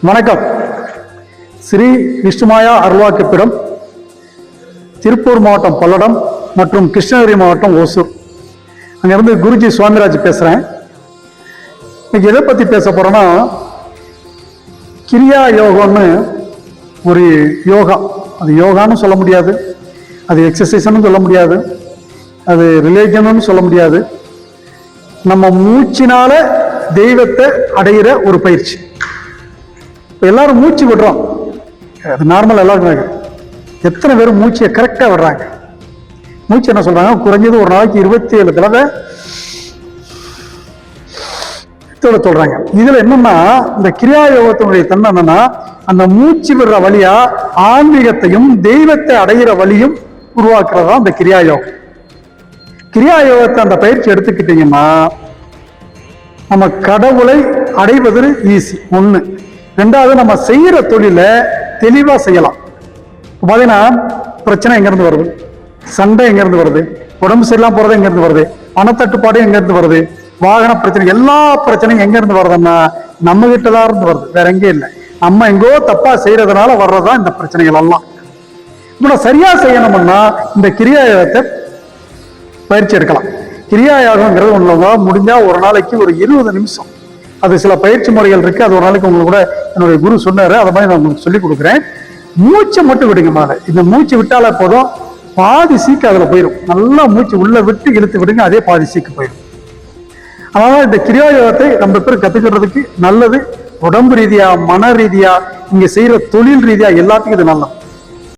வணக்கம். ஸ்ரீ விஷ்ணுமாயா அருள்வாக்குப்பிடம், திருப்பூர் மாவட்டம் பல்லடம் மற்றும் கிருஷ்ணகிரி மாவட்டம் ஓசூர். அங்கிருந்து குருஜி சுவாமிராஜ் பேசுறேன். இன்னைக்கு எதை பத்தி பேச போறோம்னா, கிரியா யோகம்னு ஒரு யோகா. அது யோகான்னு சொல்ல முடியாது, அது எக்ஸசைஸ்ன்னு சொல்ல முடியாது, அது ரிலேஜன்னு சொல்ல முடியாது. நம்ம மூச்சினால தெய்வத்தை அடையிற ஒரு பயிற்சி. எல்லாரும் மூச்சு விடுறோம், அது நார்மல். எல்லாருக்கும் எத்தனை பேர் மூச்சை கரெக்டா விடுறாங்க? மூச்சு என்ன சொல்றாங்க, குறைஞ்சது ஒரு நாளைக்கு 27 தடவை சொல்றாங்க. இதுல என்னன்னா, இந்த கிரியா யோகத்தினுடைய தன்மை என்னன்னா, அந்த மூச்சு விடுற வழியா ஆன்மீகத்தையும் தெய்வத்தை அடைகிற வழியும் உருவாக்குறதா அந்த கிரியா யோகம். கிரியா யோகத்தை அந்த பயிற்சி எடுத்துக்கிட்டீங்கன்னா, நம்ம கடவுளை அடைவது ஈஸி ஒண்ணு. ரெண்டாவது, நம்ம செய்யற தொழில தெளிவா செய்யலாம். பாத்தீங்கன்னா, பிரச்சனை எங்க இருந்து வருது, சண்டை எங்க இருந்து வருது, உடம்பு சரியில்லாம போறது எங்க இருந்து வருது, பணத்தட்டுப்பாடு எங்க இருந்து வருது, வாகன பிரச்சனை, எல்லா பிரச்சனையும் எங்க இருந்து வருதுன்னா நம்ம கிட்டதான் இருந்து வருது, வேற எங்கே இல்லை. நம்ம எங்கோ தப்பா செய்யறதுனால வர்றதுதான் இந்த பிரச்சனைகள் எல்லாம். இப்ப சரியா செய்யணும்னா இந்த கிரியா யோகத்தை பயிற்சி எடுக்கலாம். கிரியா யோகங்கிறது ஒண்ணுங்க, முடிஞ்சா ஒரு நாளைக்கு ஒரு 20 நிமிஷம். அது சில பயிற்சி முறைகள் இருக்கு, அது ஒரு நாளைக்கு உங்களுக்கு கூட என்னுடைய குரு சொன்னாரு, அதை மாதிரி நான் உங்களுக்கு சொல்லி கொடுக்குறேன். மூச்சை மட்டும் விடுங்க. மேலே இந்த மூச்சு விட்டாலே போதும், பாதி சீக்கு அதுல போயிடும். நல்லா மூச்சு உள்ள விட்டு இழுத்து விடுங்க, அதே பாதி சீக்கு போயிடும். அதனால இந்த கிரியா யோகத்தை நம்ம பேர் கத்துக்கிறதுக்கு நல்லது. உடம்பு ரீதியா, மன ரீதியா, இங்க செய்யற தொழில் ரீதியா எல்லாத்துக்கும் இது நல்லது.